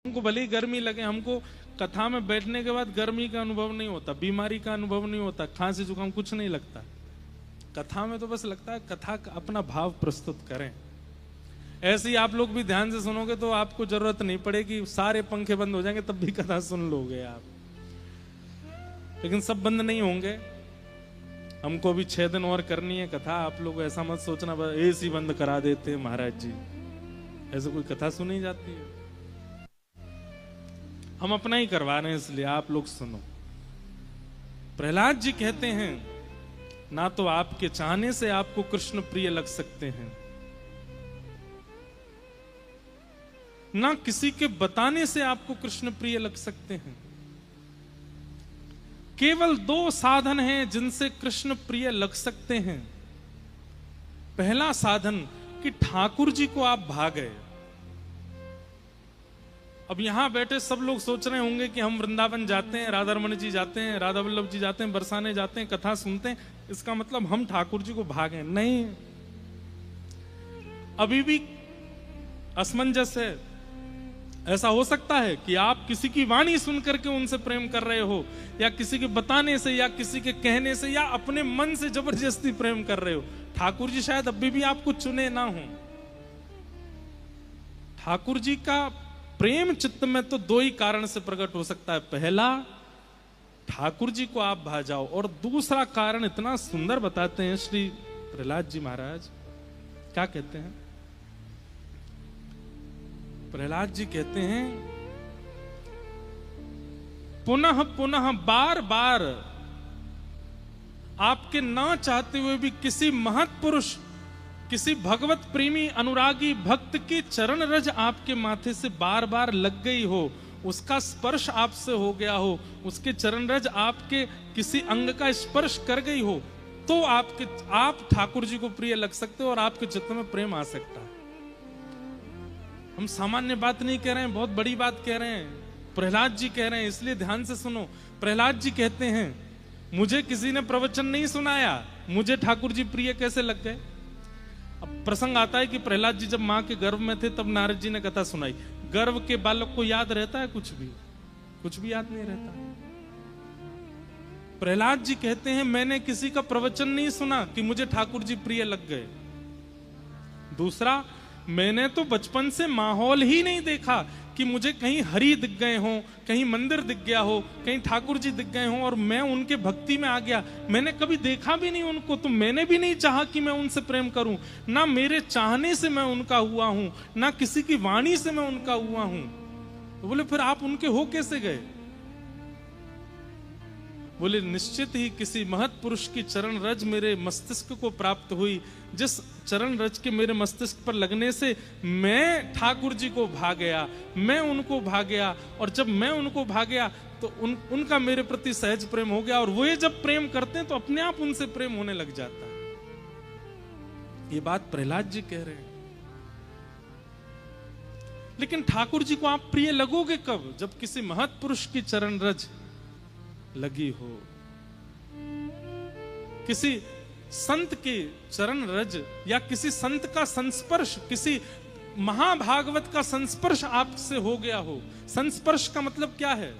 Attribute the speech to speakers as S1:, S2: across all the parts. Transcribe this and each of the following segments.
S1: हमको भले ही गर्मी लगे, हमको कथा में बैठने के बाद गर्मी का अनुभव नहीं होता, बीमारी का अनुभव नहीं होता, खांसी जुकाम कुछ नहीं लगता। कथा में तो बस लगता है कथा का अपना भाव प्रस्तुत करें। ऐसे ही आप लोग भी ध्यान से सुनोगे तो आपको जरूरत नहीं पड़ेगी, सारे पंखे बंद हो जाएंगे तब भी कथा सुन लोगे आप। लेकिन सब बंद नहीं होंगे, हमको भी 6 दिन और करनी है कथा। आप लोग ऐसा मत सोचना एसी बंद करा देते हैं महाराज जी, ऐसे कोई कथा सुनी जाती है? हम अपना ही करवा रहे हैं, इसलिए आप लोग सुनो। प्रहलाद जी कहते हैं, ना तो आपके चाहने से आपको कृष्ण प्रिय लग सकते हैं, ना किसी के बताने से आपको कृष्ण प्रिय लग सकते हैं। केवल 2 साधन हैं जिनसे कृष्ण प्रिय लग सकते हैं। पहला साधन कि ठाकुर जी को आप भा गए। अब यहां बैठे सब लोग सोच रहे होंगे कि हम वृंदावन जाते हैं, राधा रमन जी जाते हैं, राधा वल्लभ जी जाते हैं, बरसाने जाते हैं, कथा सुनते हैं, इसका मतलब हम ठाकुर जी को भागे। नहीं, अभी भी असमंजस है। ऐसा हो सकता है कि आप किसी की वाणी सुन करके उनसे प्रेम कर रहे हो, या किसी के बताने से, या किसी के कहने से, या अपने मन से जबरदस्ती प्रेम कर रहे हो। ठाकुर जी शायद अभी भी आपको चुने ना हो। ठाकुर जी का प्रेम चित्त में तो 2 ही कारण से प्रकट हो सकता है। पहला, ठाकुर जी को आप भा जाओ, और दूसरा कारण इतना सुंदर बताते हैं श्री प्रहलाद जी महाराज। क्या कहते हैं? प्रहलाद जी कहते हैं, पुनः पुनः बार बार आपके ना चाहते हुए भी किसी महत् पुरुष, किसी भगवत प्रेमी अनुरागी भक्त की चरण रज आपके माथे से बार बार लग गई हो, उसका स्पर्श आपसे हो गया हो, उसके चरण रज आपके किसी अंग का स्पर्श कर गई हो, तो आप ठाकुर जी को प्रिय लग सकते हो और आपके चित्त में प्रेम आ सकता है। हम सामान्य बात नहीं कह रहे हैं, बहुत बड़ी बात कह रहे हैं। प्रहलाद जी कह रहे हैं, इसलिए ध्यान से सुनो। प्रहलाद जी कहते हैं, मुझे किसी ने प्रवचन नहीं सुनाया, मुझे ठाकुर जी प्रिय कैसे लग गए? अब प्रसंग आता है कि प्रहलाद जी जब मां के गर्भ में थे तब नारद जी ने कथा सुनाई। गर्भ के बालक को याद रहता है? कुछ भी याद नहीं रहता। प्रहलाद जी कहते हैं, मैंने किसी का प्रवचन नहीं सुना कि मुझे ठाकुर जी प्रिय लग गए। दूसरा, मैंने तो बचपन से माहौल ही नहीं देखा कि मुझे कहीं हरि दिख गए हों, कहीं मंदिर दिख गया हो, कहीं ठाकुर जी दिख गए हों और मैं उनके भक्ति में आ गया। मैंने कभी देखा भी नहीं उनको, तो मैंने भी नहीं चाहा कि मैं उनसे प्रेम करूं। ना मेरे चाहने से मैं उनका हुआ हूं, ना किसी की वाणी से मैं उनका हुआ हूं। तो बोले, फिर आप उनके हो कैसे गए? बोले, निश्चित ही किसी महत् पुरुष की चरण रज मेरे मस्तिष्क को प्राप्त हुई, जिस चरण रज के मेरे मस्तिष्क पर लगने से मैं ठाकुर जी को भा गया, मैं उनको भा गया, और जब मैं उनको भा गया तो उनका मेरे प्रति सहज प्रेम हो गया, और वो जब प्रेम करते हैं तो अपने आप उनसे प्रेम होने लग जाता है। ये बात प्रहलाद जी कह रहे हैं। लेकिन ठाकुर जी को आप प्रिय लगोगे कब? जब किसी महत् पुरुष की चरण रज लगी हो, किसी संत के चरण रज, या किसी संत का संस्पर्श, किसी महाभागवत का संस्पर्श आपसे हो गया हो। संस्पर्श का मतलब क्या है?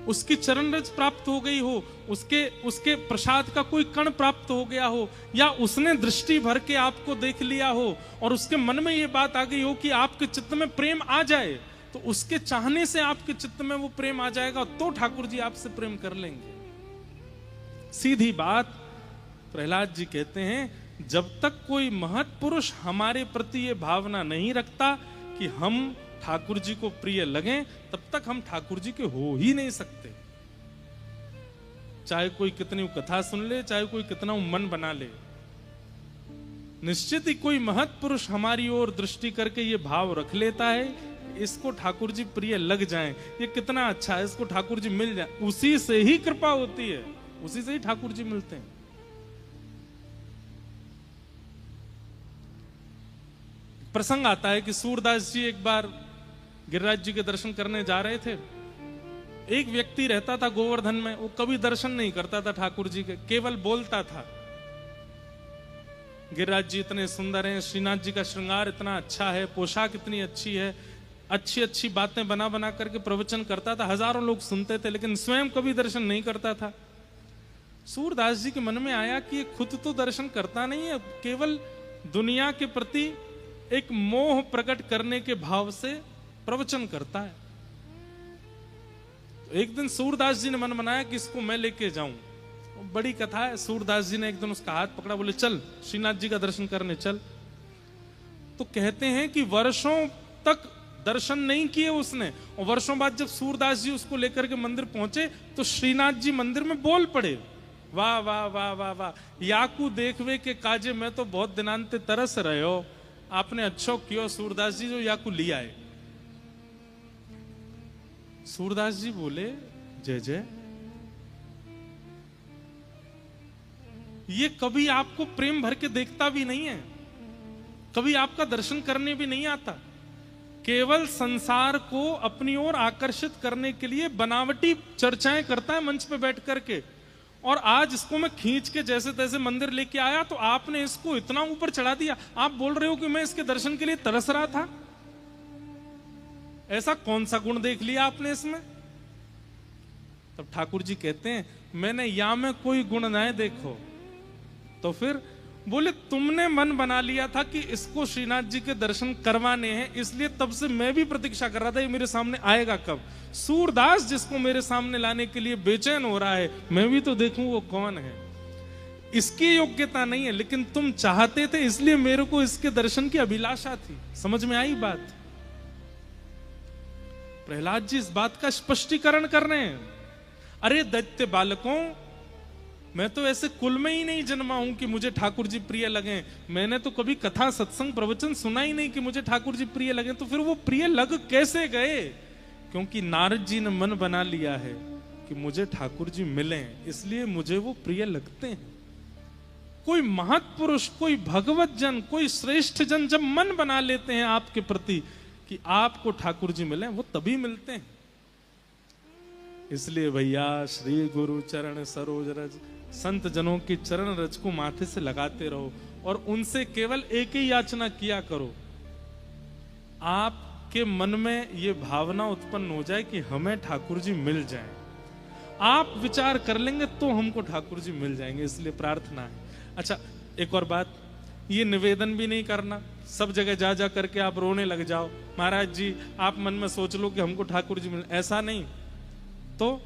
S1: उसकी चरण रज प्राप्त हो गई हो, उसके प्रसाद का कोई कण प्राप्त हो गया हो, या उसने दृष्टि भर के आपको देख लिया हो और उसके मन में ये बात आ गई हो कि आपके चित्त में प्रेम आ जाए, तो उसके चाहने से आपके चित्त में वो प्रेम आ जाएगा, तो ठाकुर जी आपसे प्रेम कर लेंगे। सीधी बात। प्रहलाद जी कहते हैं, जब तक कोई महत् पुरुष हमारे प्रति ये भावना नहीं रखता कि हम ठाकुर जी को प्रिय लगें, तब तक हम ठाकुर जी के हो ही नहीं सकते। चाहे कोई कितनी कथा सुन ले, चाहे कोई कितना मन बना ले, निश्चित ही कोई महत् पुरुष हमारी ओर दृष्टि करके ये भाव रख लेता है, इसको ठाकुर जी प्रिय लग जाएं, ये कितना अच्छा है, इसको ठाकुर जी मिल जाए। उसी से ही कृपा होती है, उसी से ही ठाकुर जी मिलते हैं। प्रसंग आता है कि सूरदास जी एक बार गिरिराज जी के दर्शन करने जा रहे थे। एक व्यक्ति रहता था गोवर्धन में, वो कभी दर्शन नहीं करता था ठाकुर जी के, केवल बोलता था। गिरिराज जी इतने सुंदर हैं, श्रीनाथ जी का श्रृंगार इतना अच्छा है, पोशाक इतनी अच्छी है, अच्छी अच्छी बातें बना बना करके प्रवचन करता था, हजारों लोग सुनते थे, लेकिन स्वयं कभी दर्शन नहीं करता था। सूरदास जी के मन में आया कि ये खुद तो दर्शन करता नहीं है, केवल दुनिया के प्रति एक मोह प्रकट करने के भाव से प्रवचन करता है। एक दिन सूरदास जी ने मन बनाया कि इसको मैं लेके जाऊं। बड़ी कथा है। सूरदास जी ने एक दिन उसका हाथ पकड़ा, बोले चल श्रीनाथ जी का दर्शन करने चल। तो कहते हैं कि वर्षों तक दर्शन नहीं किए उसने, और वर्षों बाद जब सूरदास जी उसको लेकर के मंदिर पहुंचे तो श्रीनाथ जी मंदिर में बोल पड़े, वाह वाह वाह वाह वाह, याकू देखवे के काजे में तो बहुत दिनांते तरस रहे हो, आपने अच्छो कियो सूरदास जी जो याकू लिया है। सूरदास जी बोले जय जय, ये कभी आपको प्रेम भर के देखता भी नहीं है, कभी आपका दर्शन करने भी नहीं आता, केवल संसार को अपनी ओर आकर्षित करने के लिए बनावटी चर्चाएं करता है मंच पे बैठ करके। और आज इसको मैं खींच के जैसे तैसे मंदिर लेके आया तो आपने इसको इतना ऊपर चढ़ा दिया, आप बोल रहे हो कि मैं इसके दर्शन के लिए तरस रहा था। ऐसा कौन सा गुण देख लिया आपने इसमें? तब ठाकुर जी कहते हैं मैंने या में कोई गुण न देखो। तो फिर बोले तुमने मन बना लिया था कि इसको श्रीनाथ जी के दर्शन करवाने हैं, इसलिए तब से मैं भी प्रतीक्षा कर रहा था ये मेरे सामने आएगा कब। सूरदास जिसको मेरे सामने लाने के लिए बेचैन हो रहा है, मैं भी तो देखूं वो कौन है। इसकी योग्यता नहीं है, लेकिन तुम चाहते थे इसलिए मेरे को इसके दर्शन की अभिलाषा थी। समझ में आई बात? प्रहलाद जी इस बात का स्पष्टीकरण कर रहे हैं। अरे दैत्य बालकों, मैं तो ऐसे कुल में ही नहीं जन्मा हूं कि मुझे ठाकुर जी प्रिय लगे। मैंने तो कभी कथा सत्संग प्रवचन सुना ही नहीं कि मुझे ठाकुर जी प्रिय लगे। तो फिर वो प्रिय लग कैसे गए? क्योंकि नारद जी ने मन बना लिया है कि मुझे ठाकुर जी मिले, इसलिए मुझे वो प्रिय लगते हैं। कोई महत्पुरुष, कोई भगवत जन, कोई श्रेष्ठ जन जब मन बना लेते हैं आपके प्रति कि आपको ठाकुर जी मिले, वो तभी मिलते हैं। इसलिए भैया श्री गुरु चरण सरोज रज, संत जनों की चरण रज को माथे से लगाते रहो और उनसे केवल एक ही याचना किया करो, आपके मन में ये भावना उत्पन्न हो जाए कि हमें ठाकुर जी मिल जाएं। आप विचार कर लेंगे तो हमको ठाकुर जी मिल जाएंगे, इसलिए प्रार्थना है। अच्छा, एक और बात, ये निवेदन भी नहीं करना सब जगह जा जा करके आप रोने लग जाओ, महाराज जी आप मन में सोच लो कि हमको ठाकुर जी मिल, ऐसा नहीं। तो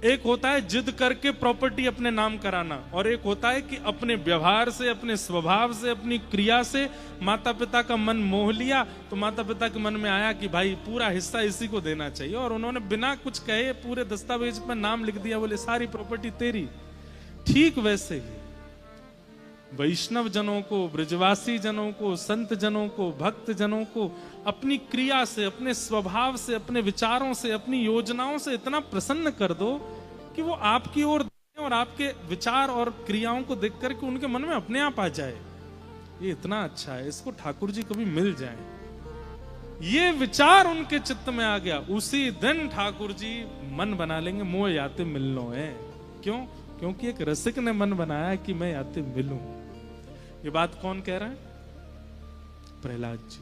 S1: एक होता है जिद करके प्रॉपर्टी अपने नाम कराना, और एक होता है कि अपने व्यवहार से, अपने स्वभाव से, अपनी क्रिया से माता पिता का मन मोह लिया, तो माता पिता के मन में आया कि भाई पूरा हिस्सा इसी को देना चाहिए, और उन्होंने बिना कुछ कहे पूरे दस्तावेज पर नाम लिख दिया, बोले सारी प्रॉपर्टी तेरी। ठीक वैसे ही वैष्णव जनों को, ब्रजवासी जनों को, संत जनों को, भक्त जनों को अपनी क्रिया से, अपने स्वभाव से, अपने विचारों से, अपनी योजनाओं से इतना प्रसन्न कर दो कि वो आपकी ओर और आपके विचार और क्रियाओं को देख करके उनके मन में अपने आप आ जाए, ये इतना अच्छा है, इसको ठाकुर जी कभी मिल जाए। ये विचार उनके चित्त में आ गया, उसी दिन ठाकुर जी मन बना लेंगे मोह याते मिलनो है। क्यों? क्योंकि एक रसिक ने मन बनाया कि मैं याते मिलूं। ये बात कौन कह रहा है? प्रहलाद जी।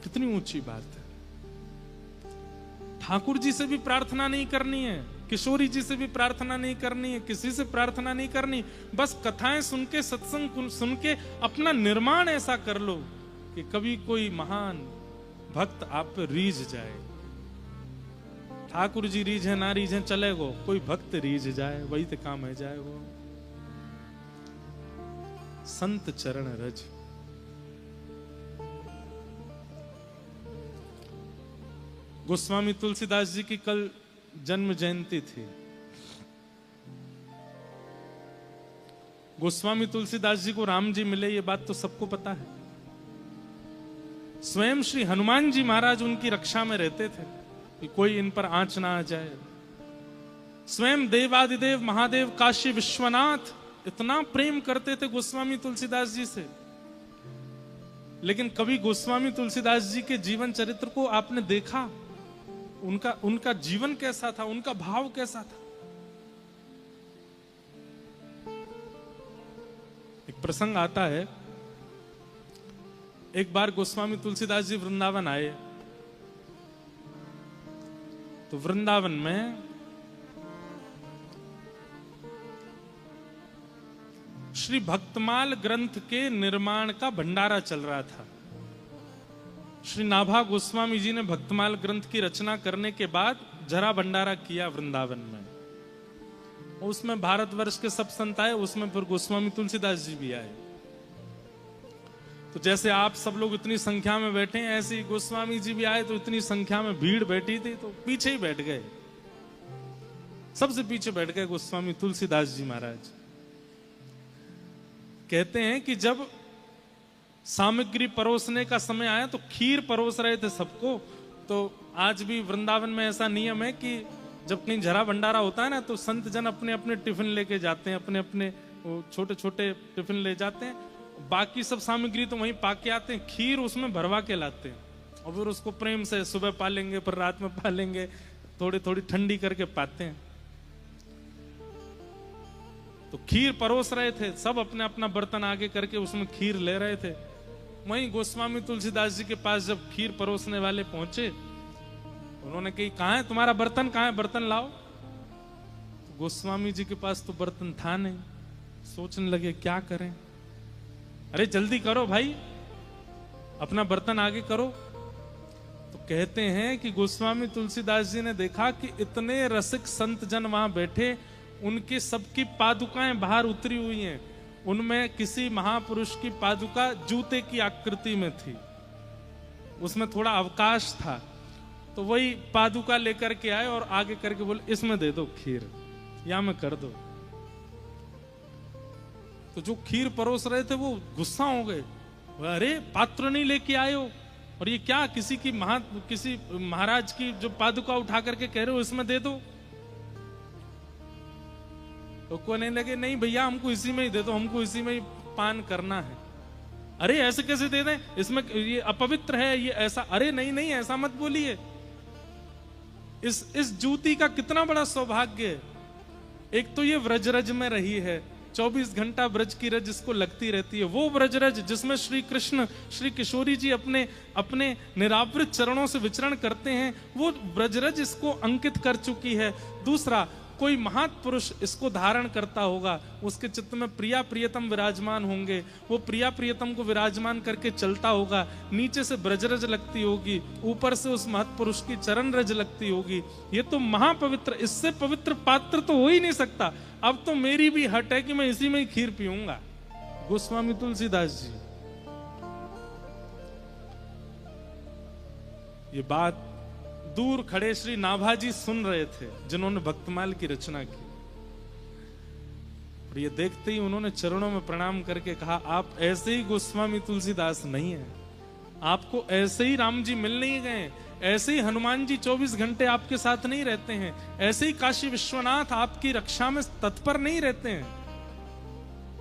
S1: कितनी ऊंची बात है। ठाकुर जी से भी प्रार्थना नहीं करनी है, किशोरी जी से भी प्रार्थना नहीं करनी है, किसी से प्रार्थना नहीं करनी, बस कथाएं सुन के, सत्संग सुन के अपना निर्माण ऐसा कर लो कि कभी कोई महान भक्त आप पर रीझ जाए। ठाकुर जी रीझ है ना रीझ है चले गो, कोई भक्त रीझ जाए वही तो काम है जाए। वो संत चरण रज। गोस्वामी तुलसीदास जी की कल जन्म जयंती थी। गोस्वामी तुलसीदास जी को राम जी मिले, ये बात तो सबको पता है। स्वयं श्री हनुमान जी महाराज उनकी रक्षा में रहते थे कि कोई इन पर आंच ना आ जाए। स्वयं देवादिदेव महादेव काशी विश्वनाथ इतना प्रेम करते थे गोस्वामी तुलसीदास जी से। लेकिन कभी गोस्वामी तुलसीदास जी के जीवन चरित्र को आपने देखा? उनका जीवन कैसा था, उनका भाव कैसा था? प्रसंग आता है, एक बार गोस्वामी तुलसीदास जी वृंदावन आए, तो वृंदावन में श्री भक्तमाल ग्रंथ के निर्माण का भंडारा चल रहा था। श्री नाभा गोस्वामी जी ने भक्तमाल ग्रंथ की रचना करने के बाद जरा भंडारा किया वृंदावन में। उसमें भारतवर्ष के सब संत आए, उसमें फिर गोस्वामी तुलसीदास जी भी आए। तो जैसे आप सब लोग इतनी संख्या में बैठे हैं, ऐसे ही गोस्वामी जी भी आए, तो इतनी संख्या में भीड़ बैठी थी, तो पीछे ही बैठ गए, सबसे पीछे बैठ गए गोस्वामी तुलसीदास जी महाराज। कहते हैं कि जब सामग्री परोसने का समय आया तो खीर परोस रहे थे सबको। तो आज भी वृंदावन में ऐसा नियम है कि जब कहीं जरा भंडारा होता है ना, तो संत जन अपने अपने टिफिन लेके जाते हैं, अपने अपने छोटे छोटे टिफिन ले जाते हैं, बाकी सब सामग्री तो वहीं पाके आते हैं, खीर उसमें भरवा के लाते हैं और फिर उसको प्रेम से सुबह पालेंगे, फिर रात में पालेंगे, थोड़ी थोड़ी ठंडी करके पाते हैं। तो खीर परोस रहे थे सब, अपने अपना बर्तन आगे करके उसमें खीर ले रहे थे। वहीं गोस्वामी तुलसीदास जी के पास जब खीर परोसने वाले पहुंचे, उन्होंने कही, कहाँ है तुम्हारा बर्तन, कहाँ है, बर्तन लाओ। तो गोस्वामी जी के पास तो बर्तन था नहीं। सोचने लगे क्या करें, अरे जल्दी करो भाई, अपना बर्तन आगे करो। तो कहते हैं कि गोस्वामी तुलसीदास जी ने देखा कि इतने रसिक संत जन वहां बैठे, उनकी सबकी पादुकाएं बाहर उतरी हुई हैं, उनमें किसी महापुरुष की पादुका जूते की आकृति में थी, उसमें थोड़ा अवकाश था। तो वही पादुका लेकर के आए और आगे करके बोले, इसमें दे दो खीर, या में कर दो। तो जो खीर परोस रहे थे वो गुस्सा हो गए, अरे पात्र नहीं लेके आए हो, और ये क्या, किसी महाराज की जो पादुका उठा करके कह रहे हो इसमें दे दो। तो कहने लगे, नहीं भैया हमको इसी में ही दे दो, हमको इसी में ही पान करना है। अरे ऐसे कैसे दे दें, इसमें ये अपवित्र है, ये ऐसा। अरे नहीं नहीं ऐसा मत बोलिए, इस जूती का कितना बड़ा सौभाग्य है। एक तो ये व्रजरज में रही है, 24 घंटा ब्रज की रज इसको लगती रहती है, वो ब्रजरज जिसमें श्री कृष्ण श्री किशोरी जी अपने अपने निरावृत चरणों से विचरण करते हैं, वो ब्रजरज इसको अंकित कर चुकी है। दूसरा, कोई महापुरुष इसको धारण करता होगा, उसके चित्त में प्रिया प्रियतम विराजमान होंगे, वो प्रिया प्रियतम को विराजमान करके चलता होगा, नीचे से ब्रजरज लगती होगी, ऊपर से उस महत्पुरुष की चरण रज लगती होगी। ये तो महापवित्र, इससे पवित्र पात्र तो हो ही नहीं सकता। अब तो मेरी भी हट है कि मैं इसी में ही खीर पीऊंगा। गोस्वामी तुलसीदास जी ये बात दूर खड़े श्री नाभा जी सुन रहे थे, जिन्होंने भक्तमाल की रचना की। और ये देखते ही उन्होंने चरणों में प्रणाम करके कहा, आप ऐसे ही गोस्वामी तुलसीदास नहीं है, आपको ऐसे ही राम जी मिल नहीं गए, ऐसे ही हनुमान जी 24 घंटे आपके साथ नहीं रहते हैं, ऐसे ही काशी विश्वनाथ आपकी रक्षा में तत्पर नहीं रहते हैं।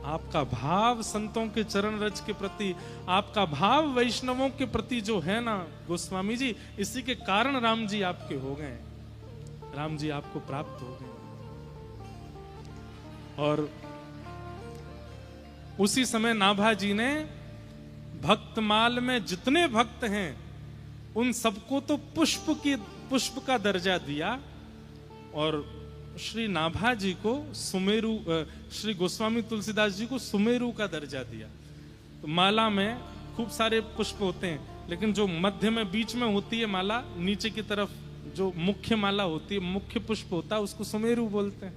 S1: आपका भाव संतों के चरण रज के प्रति, आपका भाव वैष्णवों के प्रति जो है ना गोस्वामी जी, इसी के कारण राम जी आपके हो गए, राम जी आपको प्राप्त हो गए। और उसी समय नाभा जी ने भक्तमाल में जितने भक्त हैं उन सबको तो पुष्प का दर्जा दिया, और श्री नाभा जी को सुमेरु, श्री गोस्वामी तुलसीदास जी को सुमेरु का दर्जा दिया। तो माला में खूब सारे पुष्प होते हैं, लेकिन जो मध्य में बीच में होती है माला, नीचे की तरफ जो मुख्य माला होती है, मुख्य पुष्प होता है, उसको सुमेरु बोलते हैं।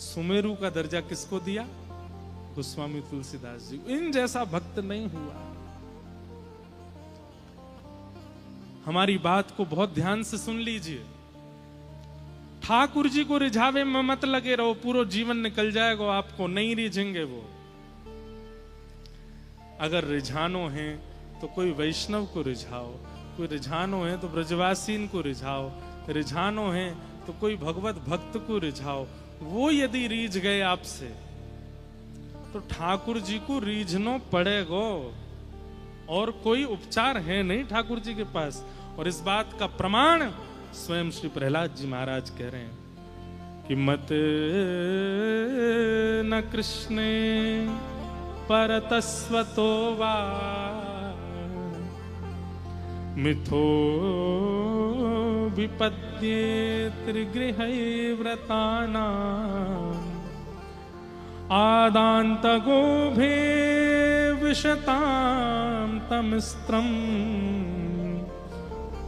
S1: सुमेरु का दर्जा किसको दिया? गोस्वामी तुलसीदास जी। इन जैसा भक्त नहीं हुआ। हमारी बात को बहुत ध्यान से सुन लीजिए। ठाकुर जी को रिझावे में मत लगे रहो, पूरा जीवन निकल जाएगा, आपको नहीं रिझेंगे वो। अगर रिझानो है तो कोई वैष्णव को रिझाओ, कोई रिझानो है तो ब्रजवासीन को रिझाओ, रिझानो है तो कोई भगवत भक्त को रिझाओ। वो यदि रीझ गए आपसे तो ठाकुर जी को रीझनो पड़ेगा, और कोई उपचार है नहीं ठाकुर जी के पास। और इस बात का प्रमाण स्वयं श्री प्रहलाद जी महाराज कह रहे हैं कि मत न कृष्णे परतस्वतो वा मिथो विपद्येत्रिगृहै व्रतानाम् आदान्तगोभे विशतां तमिस्त्रम्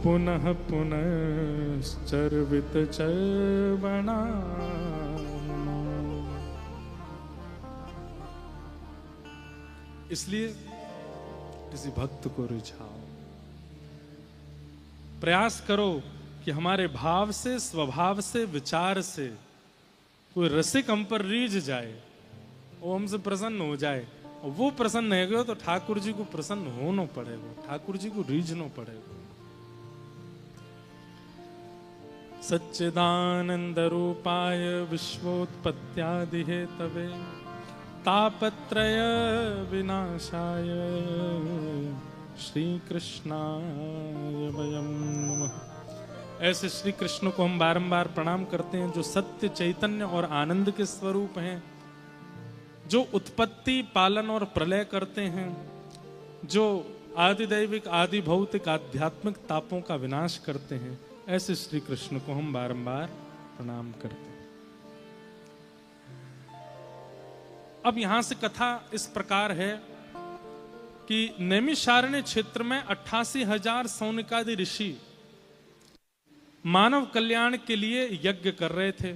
S1: पुनः पुनश्चर्वितचर्वणा। इसलिए किसी भक्त को रिझाओ, प्रयास करो कि हमारे भाव से, स्वभाव से, विचार से कोई रसिक हम पर रीझ जाए, वो हमसे प्रसन्न हो जाए। और वो प्रसन्न है गयो तो ठाकुर जी को प्रसन्न होना पड़ेगा, ठाकुर जी को रीझना पड़ेगा। सच्चिदानंद रूपाय विश्वोत्पत्त्यादि हेतवे तापत्रय विनाशाय श्री कृष्णाय वयं नमः। ऐसे श्री कृष्ण को हम बारंबार प्रणाम करते हैं, जो सत्य, चैतन्य और आनंद के स्वरूप हैं, जो उत्पत्ति, पालन और प्रलय करते हैं, जो आदिदैविक, आदि भौतिक, आध्यात्मिक तापों का विनाश करते हैं। ऐसे श्री कृष्ण को हम बारंबार प्रणाम करते हैं। अब यहां से कथा इस प्रकार है कि नैमिषारण्य क्षेत्र में 88,000 सौनकादि ऋषि मानव कल्याण के लिए यज्ञ कर रहे थे,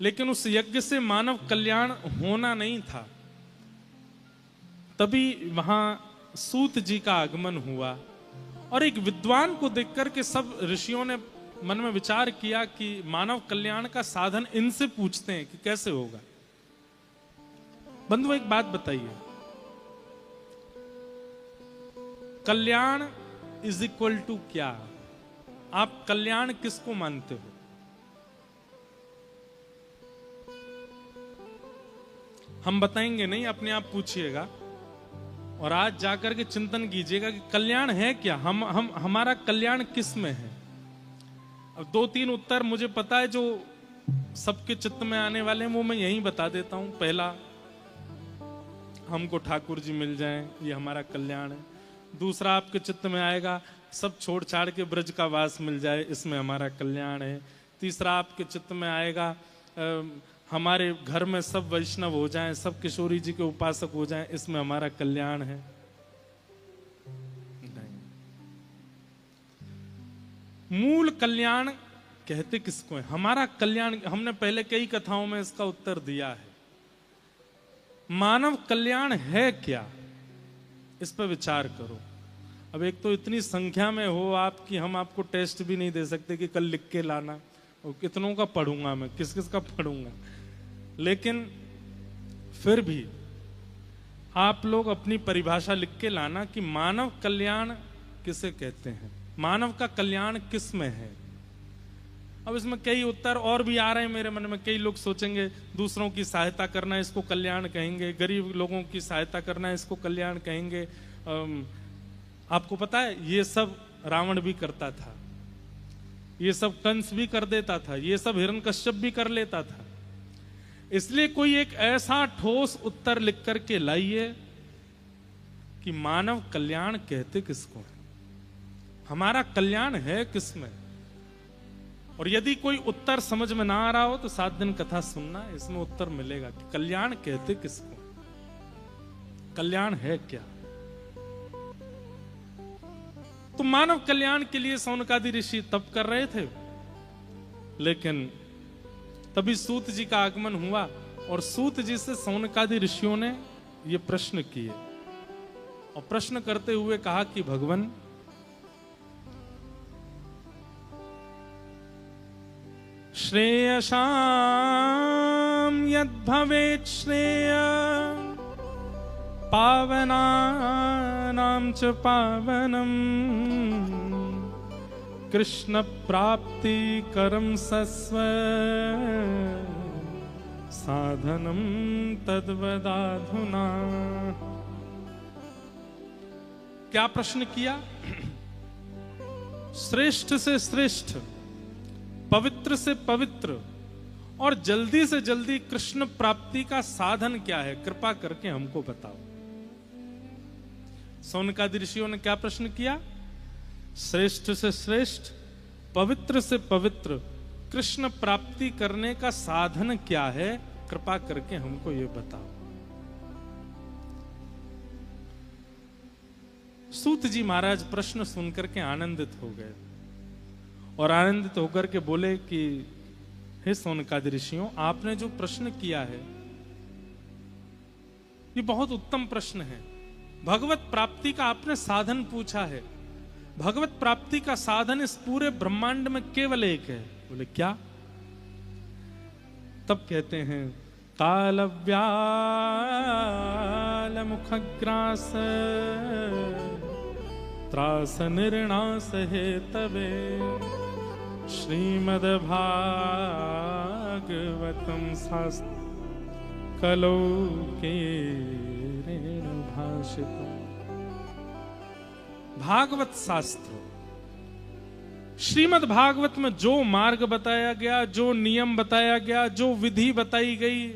S1: लेकिन उस यज्ञ से मानव कल्याण होना नहीं था। तभी वहां सूत जी का आगमन हुआ और एक विद्वान को देखकर के सब ऋषियों ने मन में विचार किया कि मानव कल्याण का साधन इनसे पूछते हैं कि कैसे होगा। बंधु, एक बात बताइए, कल्याण इज इक्वल टू क्या? आप कल्याण किसको मानते हो? हम बताएंगे नहीं, अपने आप पूछिएगा और आज जाकर के चिंतन कीजिएगा कि कल्याण है क्या, हमारा कल्याण किस में है। अब 2-3 उत्तर मुझे पता है जो सबके चित्त में आने वाले हैं, वो मैं यहीं बता देता हूं। पहला, हमको ठाकुर जी मिल जाएं, ये हमारा कल्याण है। दूसरा आपके चित्त में आएगा, सब छोड़ छाड़ के ब्रज का वास मिल जाए, इसमें हमारा कल्याण है। तीसरा आपके चित्त में आएगा, हमारे घर में सब वैष्णव हो जाएं, सब किशोरी जी के उपासक हो जाएं, इसमें हमारा कल्याण है। नहीं, मूल कल्याण कहते किसको है? हमारा कल्याण, हमने पहले कई कथाओं में इसका उत्तर दिया है। मानव कल्याण है क्या, इस पर विचार करो। अब एक तो इतनी संख्या में हो आप कि हम आपको टेस्ट भी नहीं दे सकते कि कल लिख के लाना, और कितनों का पढ़ूंगा मैं, किस किस का पढ़ूंगा। लेकिन फिर भी आप लोग अपनी परिभाषा लिख के लाना कि मानव कल्याण किसे कहते हैं, मानव का कल्याण किस में है। अब इसमें कई उत्तर और भी आ रहे हैं मेरे मन में। कई लोग सोचेंगे दूसरों की सहायता करना, इसको कल्याण कहेंगे। गरीब लोगों की सहायता करना, इसको कल्याण कहेंगे। आपको पता है ये सब रावण भी करता था, ये सब कंस भी कर देता था, ये सब हिरण्यकश्यप भी कर लेता था। इसलिए कोई एक ऐसा ठोस उत्तर लिख करके लाइए कि मानव कल्याण कहते किसको है, हमारा कल्याण है किसमें। और यदि कोई उत्तर समझ में ना आ रहा हो तो 7 दिन कथा सुनना, इसमें उत्तर मिलेगा कि कल्याण कहते किसको, कल्याण है क्या। तो मानव कल्याण के लिए सौनकादि ऋषि तप कर रहे थे, लेकिन तभी सूत जी का आगमन हुआ और सूत जी से सौनकादि ऋषियों ने ये प्रश्न किए और प्रश्न करते हुए कहा कि भगवान, श्रेयसां यद् भवेत् श्रेय पावनानां च पावनम् कृष्ण प्राप्ति करम सस्व साधनम तद्वदाधुना। क्या प्रश्न किया? श्रेष्ठ से श्रेष्ठ, पवित्र से पवित्र और जल्दी से जल्दी कृष्ण प्राप्ति का साधन क्या है, कृपा करके हमको बताओ। सौनकादि ऋषियों ने क्या प्रश्न किया? श्रेष्ठ से श्रेष्ठ, पवित्र से पवित्र कृष्ण प्राप्ति करने का साधन क्या है, कृपा करके हमको ये बताओ। सूत जी महाराज प्रश्न सुनकर के आनंदित हो गए और आनंदित होकर के बोले कि हे सौनकादि ऋषियों, आपने जो प्रश्न किया है ये बहुत उत्तम प्रश्न है। भगवत प्राप्ति का आपने साधन पूछा है। भगवत प्राप्ति का साधन इस पूरे ब्रह्मांड में केवल एक है। बोले क्या? तब कहते हैं काल व्याल मुखग्रास त्रास निर्णास हे तवे श्रीमद् भागवतम शास्त्र कलौ के भाषितम्। भागवत शास्त्र, श्रीमद् भागवत में जो मार्ग बताया गया, जो नियम बताया गया, जो विधि बताई गई,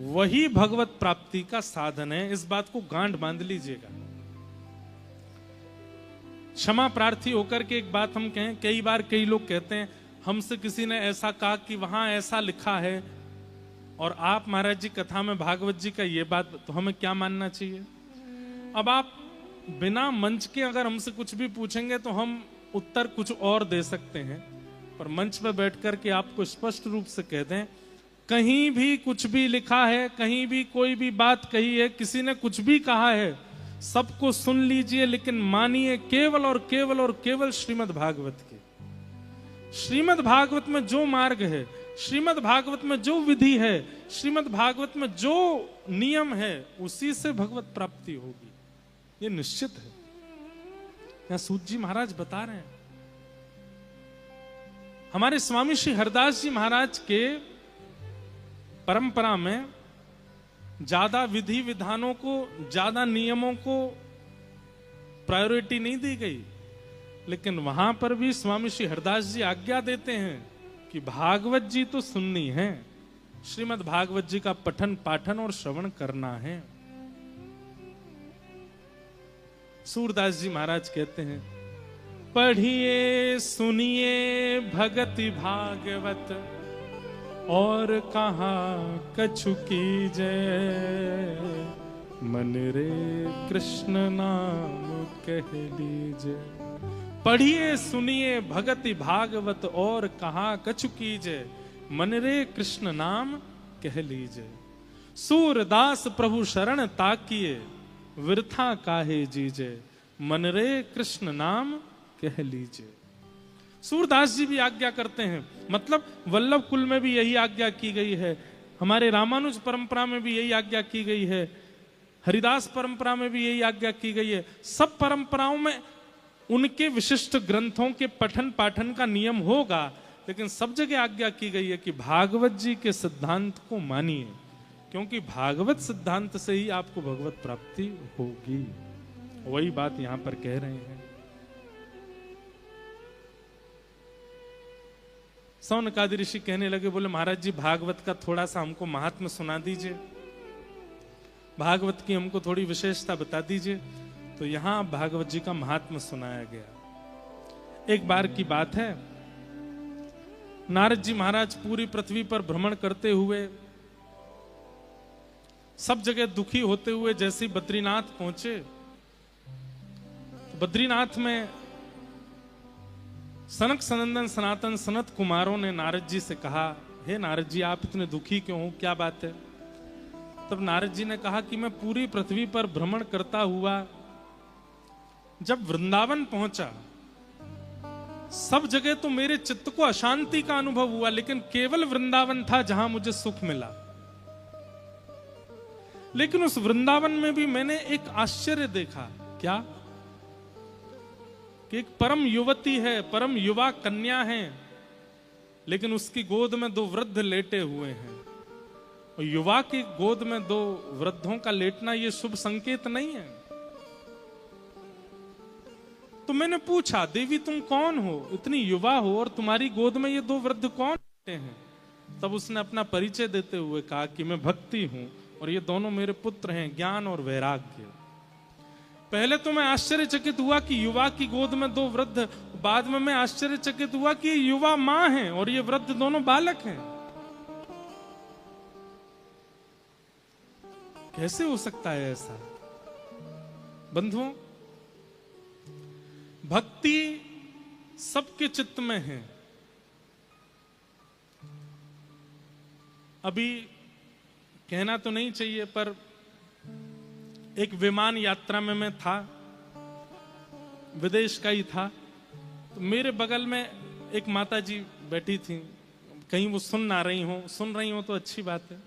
S1: वही भगवत प्राप्ति का साधन है। इस बात को गांठ बांध लीजिएगा। क्षमा प्रार्थी होकर के एक बात हम कहें, कई बार कई लोग कहते हैं हमसे किसी ने ऐसा कहा कि वहां ऐसा लिखा है, और आप महाराज जी कथा में भागवत जी का ये बात, तो हमें क्या मानना चाहिए? अब आप बिना मंच के अगर हमसे कुछ भी पूछेंगे तो हम उत्तर कुछ और दे सकते हैं, पर मंच पर बैठ करके आपको स्पष्ट रूप से कह दें, कहीं भी कुछ भी लिखा है, कहीं भी कोई भी बात कही है, किसी ने कुछ भी कहा है, सबको सुन लीजिए, लेकिन मानिए केवल और केवल और केवल श्रीमद् भागवत के। श्रीमद् भागवत में जो मार्ग है, श्रीमद् भागवत में जो विधि है, श्रीमद् भागवत में जो नियम है, उसी से भगवत प्राप्ति होगी, ये निश्चित है। यहां सूत जी महाराज बता रहे हैं। हमारे स्वामी श्री हरदास जी महाराज के परंपरा में ज्यादा विधि विधानों को, ज्यादा नियमों को प्रायोरिटी नहीं दी गई, लेकिन वहां पर भी स्वामी श्री हरदास जी आज्ञा देते हैं कि भागवत जी तो सुननी है, श्रीमद् भागवत जी का पठन पाठन और श्रवण करना है। सूरदास जी महाराज कहते हैं, पढ़िए सुनिए भगति भागवत और कहा कछु कीजय, मन रे कृष्ण नाम कह लीजय। पढ़िए सुनिए भगति भागवत और कहा कछु कीजय, मन रे कृष्ण नाम कह लीजय। सूरदास प्रभु शरण ताकिए, वृथा काहे जीजे, मन रे कृष्ण नाम कह लीजिए। सूरदास जी भी आज्ञा करते हैं, मतलब वल्लभ कुल में भी यही आज्ञा की गई है, हमारे रामानुज परंपरा में भी यही आज्ञा की गई है, हरिदास परंपरा में भी यही आज्ञा की गई है। सब परंपराओं में उनके विशिष्ट ग्रंथों के पठन पाठन का नियम होगा, लेकिन सब जगह आज्ञा की गई है कि भागवत जी के सिद्धांत को मानिए, क्योंकि भागवत सिद्धांत से ही आपको भगवत प्राप्ति होगी। वही बात यहां पर कह रहे हैं। सौनकादि ऋषि कहने लगे, बोले महाराज जी भागवत का थोड़ा सा हमको महात्म्य सुना दीजिए, भागवत की हमको थोड़ी विशेषता बता दीजिए। तो यहां भागवत जी का महात्म्य सुनाया गया। एक बार की बात है, नारद जी महाराज पूरी पृथ्वी पर भ्रमण करते हुए, सब जगह दुखी होते हुए जैसे बद्रीनाथ पहुंचे, बद्रीनाथ में सनक सनंदन सनातन सनत कुमारों ने नारद जी से कहा, हे नारद जी आप इतने दुखी क्यों हो, क्या बात है? तब नारद जी ने कहा कि मैं पूरी पृथ्वी पर भ्रमण करता हुआ जब वृंदावन पहुंचा, सब जगह तो मेरे चित्त को अशांति का अनुभव हुआ, लेकिन केवल वृंदावन था जहां मुझे सुख मिला। लेकिन उस वृंदावन में भी मैंने एक आश्चर्य देखा। क्या? कि एक परम युवती है, परम युवा कन्या है, लेकिन उसकी गोद में दो वृद्ध लेटे हुए हैं। और युवा की गोद में दो वृद्धों का लेटना ये शुभ संकेत नहीं है। तो मैंने पूछा, देवी तुम कौन हो, इतनी युवा हो और तुम्हारी गोद में ये दो वृद्ध कौन लेटे हैं? तब उसने अपना परिचय देते हुए कहा कि मैं भक्ति हूं और ये दोनों मेरे पुत्र हैं, ज्ञान और वैराग्य। पहले तो मैं आश्चर्यचकित हुआ कि युवा की गोद में 2 वृद्ध, बाद में मैं आश्चर्यचकित हुआ कि युवा मां हैं और ये वृद्ध दोनों बालक हैं। कैसे हो सकता है ऐसा? बंधुओं, भक्ति सबके चित्त में है। अभी कहना तो नहीं चाहिए, पर एक विमान यात्रा में मैं था, विदेश का ही था, तो मेरे बगल में एक माता जी बैठी थी। कहीं वो सुन रही हो तो अच्छी बात है।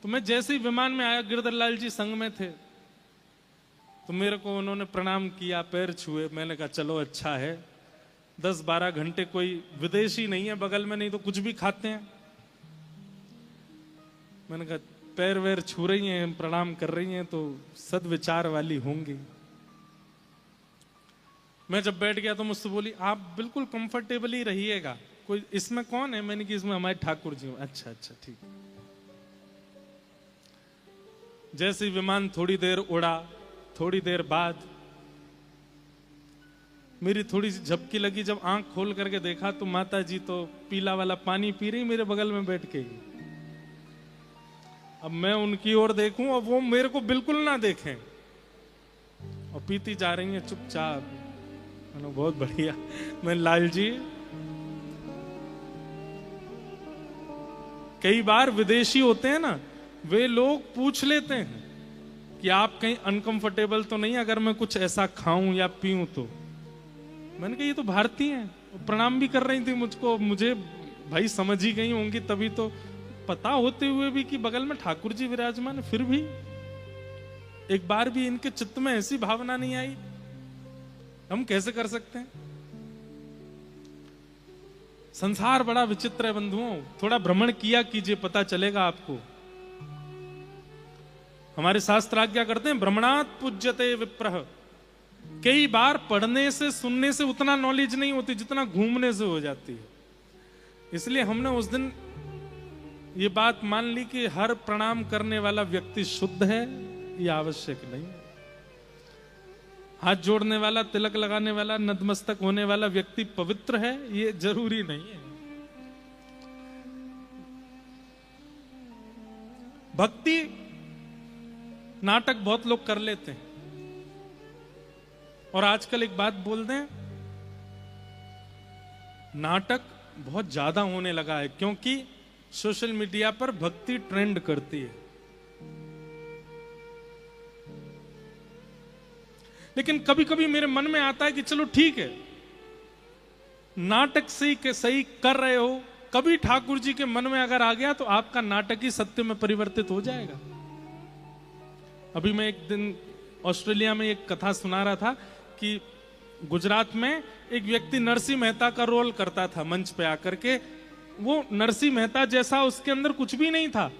S1: तो मैं जैसे ही विमान में आया, गिरधर लाल जी संग में थे, तो मेरे को उन्होंने प्रणाम किया, पैर छुए। मैंने कहा चलो अच्छा है, 10-12 घंटे कोई विदेशी नहीं है बगल में, नहीं तो कुछ भी खाते हैं। मैंने कहा पैर वैर छू रही हैं, प्रणाम कर रही हैं, तो सद्विचार वाली होंगी। मैं जब बैठ गया तो मुझसे बोली, आप बिल्कुल कंफर्टेबल ही रहिएगा, कोई इसमें कौन है? मैंने कहा इसमें हमारे ठाकुर जी। अच्छा अच्छा ठीक। जैसे ही विमान थोड़ी देर उड़ा, थोड़ी देर बाद मेरी थोड़ी सी झपकी लगी। जब आंख खोल करके देखा तो माता जी तो पीला वाला पानी पी रही मेरे बगल में बैठ के। अब मैं उनकी ओर देखूं और वो मेरे को बिल्कुल ना देखें, और पीती जा रही है चुपचाप। बहुत बढ़िया। मैं लाल जी, कई बार विदेशी होते हैं ना, वे लोग पूछ लेते हैं कि आप कहीं अनकंफर्टेबल तो नहीं अगर मैं कुछ ऐसा खाऊं या पीऊं तो। मैंने कहा ये तो भारतीय हैं, प्रणाम भी कर रही थी मुझको। मुझे भाई समझ ही गई होंगी, तभी तो पता होते हुए भी कि बगल में ठाकुर जी विराजमान है, फिर भी एक बार भी इनके चित्त में ऐसी भावना नहीं आई। हम कैसे कर सकते हैं? संसार बड़ा विचित्र है बंधुओं, थोड़ा भ्रमण किया कीजिए, पता चलेगा आपको। हमारे शास्त्र आज्ञा करते हैं, भ्रमणात् पूज्यते विप्रः। कई बार पढ़ने से, सुनने से उतना नॉलेज नहीं होती जितना घूमने से हो जाती है। इसलिए हमने उस दिन ये बात मान ली कि हर प्रणाम करने वाला व्यक्ति शुद्ध है, ये आवश्यक नहीं है। हाथ जोड़ने वाला, तिलक लगाने वाला, नतमस्तक होने वाला व्यक्ति पवित्र है, ये जरूरी नहीं है। भक्ति नाटक बहुत लोग कर लेते हैं। और आजकल एक बात बोल दें, नाटक बहुत ज्यादा होने लगा है, क्योंकि सोशल मीडिया पर भक्ति ट्रेंड करती है। लेकिन कभी कभी मेरे मन में आता है कि चलो ठीक है, नाटक सही कर रहे हो, कभी ठाकुर जी के मन में अगर आ गया तो आपका नाटक ही सत्य में परिवर्तित हो जाएगा। अभी मैं एक दिन ऑस्ट्रेलिया में एक कथा सुना रहा था कि गुजरात में एक व्यक्ति नरसिंह मेहता का रोल करता था मंच पे आकर के। वो नरसिंह मेहता जैसा उसके अंदर कुछ भी नहीं था।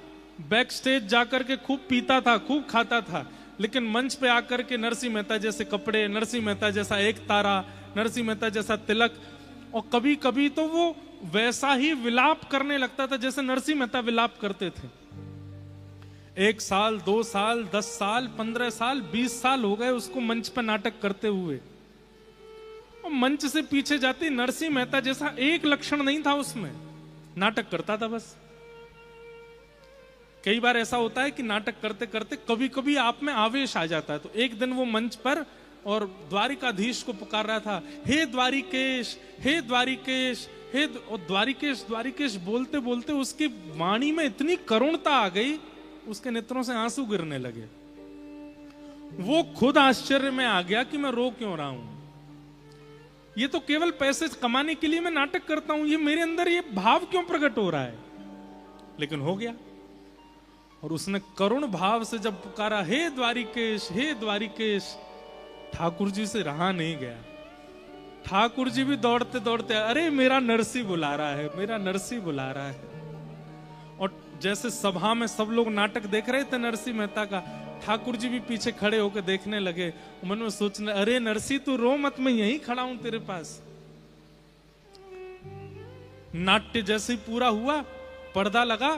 S1: बैक स्टेज जाकर के खूब पीता था, खूब खाता था, लेकिन मंच पे आकर के नरसिंह मेहता जैसे कपड़े, नरसिंह मेहता जैसा एक तारा, नरसिंह मेहता जैसा तिलक, और कभी कभी तो वो वैसा ही विलाप करने लगता था जैसे नरसिंह मेहता विलाप करते थे। 1 साल, 2 साल, 10 साल, 15 साल, 20 साल हो गए उसको मंच पर नाटक करते हुए, और मंच से पीछे जाती नरसिंह मेहता जैसा एक लक्षण नहीं था उसमें, नाटक करता था बस। कई बार ऐसा होता है कि नाटक करते करते कभी कभी आप में आवेश आ जाता है। तो एक दिन वो मंच पर और द्वारिकाधीश को पुकार रहा था, हे द्वारिकेश, हे द्वारिकेश, हे द्वारिकेश, द्वारिकेश बोलते बोलते उसकी वाणी में इतनी करुणता आ गई, उसके नेत्रों से आंसू गिरने लगे। वो खुद आश्चर्य में आ गया कि मैं रो क्यों रहा हूं, ये तो केवल पैसे कमाने के लिए मैं नाटक करता हूं, ये मेरे अंदर ये भाव क्यों प्रकट हो रहा है। लेकिन हो गया, और उसने करुण भाव से जब पुकारा, हे द्वारिकेश, हे द्वारिकेश, ठाकुर जी से रहा नहीं गया। ठाकुर जी भी दौड़ते दौड़ते, अरे मेरा नरसी बुला रहा है, मेरा नरसी बुला रहा है। और जैसे सभा में सब लोग नाटक देख रहे थे नरसिंह मेहता का, ठाकुर जी भी पीछे खड़े होकर देखने लगे। मन में सोचने, अरे नरसी तू रो मत, मैं यहीं खड़ा हूं तेरे पास। नाट्य जैसे ही पूरा हुआ, पर्दा लगा,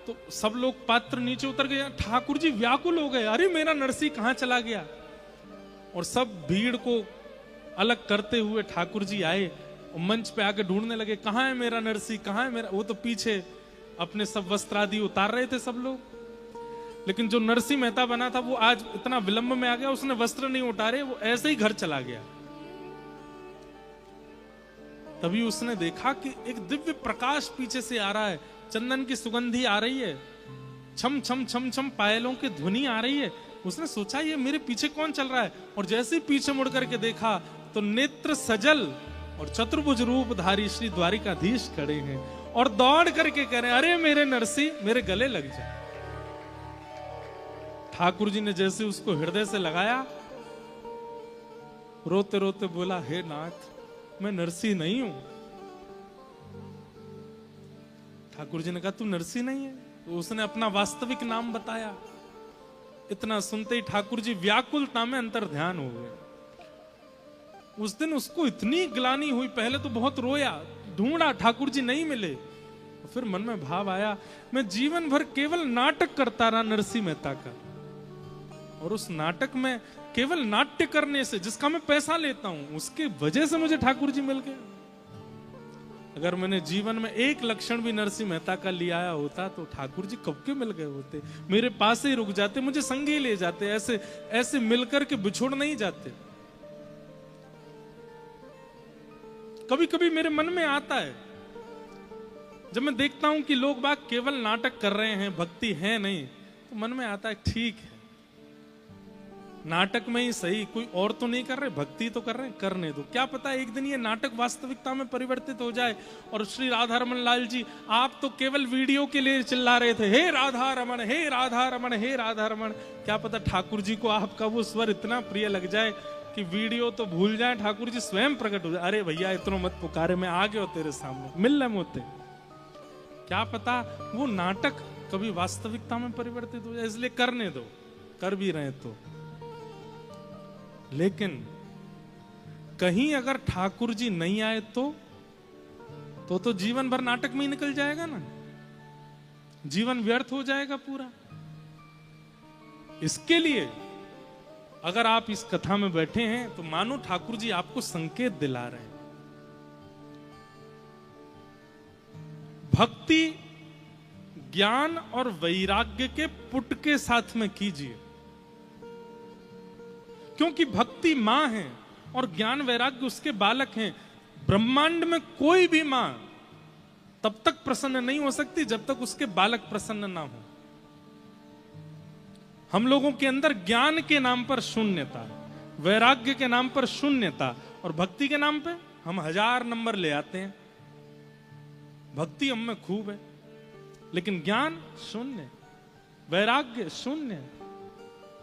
S1: तो सब लोग पात्र नीचे उतर गए। ठाकुर जी व्याकुल हो गए, अरे मेरा नरसी कहां चला गया। और सब भीड़ को अलग करते हुए ठाकुर जी आए और मंच पे आके ढूंढने लगे, कहां है मेरा नरसी, कहां है मेरा। वो तो पीछे अपने सब वस्त्र आदि उतार रहे थे सब लोग, लेकिन जो नरसी मेहता बना था वो आज इतना विलंब में आ गया, उसने वस्त्र नहीं उतारे, वो ऐसे ही घर चला गया। तभी उसने देखा कि एक दिव्य प्रकाश पीछे से आ रहा है, चंदन की सुगंधी आ रही है, छम छम छम छम पायलों की ध्वनि आ रही है। उसने सोचा ये मेरे पीछे कौन चल रहा है, और जैसे ही पीछे मुड़ करके देखा तो नेत्र सजल और चतुर्भुज रूपधारी श्री द्वारिकाधीश खड़े हैं और दौड़ करके कह रहे हैं, अरे मेरे नरसी मेरे गले लग जाए। ठाकुर जी ने जैसे उसको हृदय से लगाया, रोते रोते बोला, हे नाथ मैं नरसी नहीं हूं। ठाकुर जी ने कहा, तू नरसी नहीं है? तो उसने अपना वास्तविक नाम बताया। इतना सुनते ही ठाकुर जी व्याकुलता में अंतर ध्यान हो गए। उस दिन उसको इतनी ग्लानि हुई, पहले तो बहुत रोया, ढूंढा, ठाकुर जी नहीं मिले। फिर मन में भाव आया, मैं जीवन भर केवल नाटक करता रहा नरसी मेहता का, और उस नाटक में केवल नाट्य करने से, जिसका मैं पैसा लेता हूं, उसकी वजह से मुझे ठाकुर जी मिल गए। अगर मैंने जीवन में एक लक्षण भी नरसिंह मेहता का ले आया होता तो ठाकुर जी कब के मिल गए होते, मेरे पास ही रुक जाते, मुझे संगे ले जाते, ऐसे ऐसे मिलकर के बिछोड़ नहीं जाते। कभी कभी मेरे मन में आता है, जब मैं देखता हूं कि लोग बाग केवल नाटक कर रहे हैं, भक्ति है नहीं, तो मन में आता है ठीक है, नाटक में ही सही, कोई और तो नहीं कर रहे, भक्ति तो कर रहे हैं, करने दो। क्या पता एक दिन ये नाटक वास्तविकता में परिवर्तित हो जाए। और श्री राधा रमन लाल जी, आप तो केवल वीडियो के लिए चिल्ला रहे थे, हे राधा रमन, हे राधा रमन, हे राधा रमन। क्या पता ठाकुर जी को आपका वो स्वर इतना प्रिय लग जाए कि वीडियो तो भूल जाए, ठाकुर जी स्वयं प्रकट हो जाए, अरे भैया इतना मत पुकारे, मैं आ गया तेरे सामने, मिल रहे मोते। क्या पता वो नाटक कभी वास्तविकता में परिवर्तित हो जाए, इसलिए करने दो, कर भी रहे तो। लेकिन कहीं अगर ठाकुर जी नहीं आए तो जीवन भर नाटक में ही निकल जाएगा ना, जीवन व्यर्थ हो जाएगा पूरा। इसके लिए अगर आप इस कथा में बैठे हैं तो मानो ठाकुर जी आपको संकेत दिला रहे हैं। भक्ति ज्ञान और वैराग्य के पुट के साथ में कीजिए, क्योंकि भक्ति मां है और ज्ञान वैराग्य उसके बालक हैं। ब्रह्मांड में कोई भी मां तब तक प्रसन्न नहीं हो सकती जब तक उसके बालक प्रसन्न ना हो। हम लोगों के अंदर ज्ञान के नाम पर शून्यता, वैराग्य के नाम पर शून्यता, और भक्ति के नाम पे हम 1000 नंबर ले आते हैं। भक्ति हम में खूब है, लेकिन ज्ञान शून्य, वैराग्य शून्य,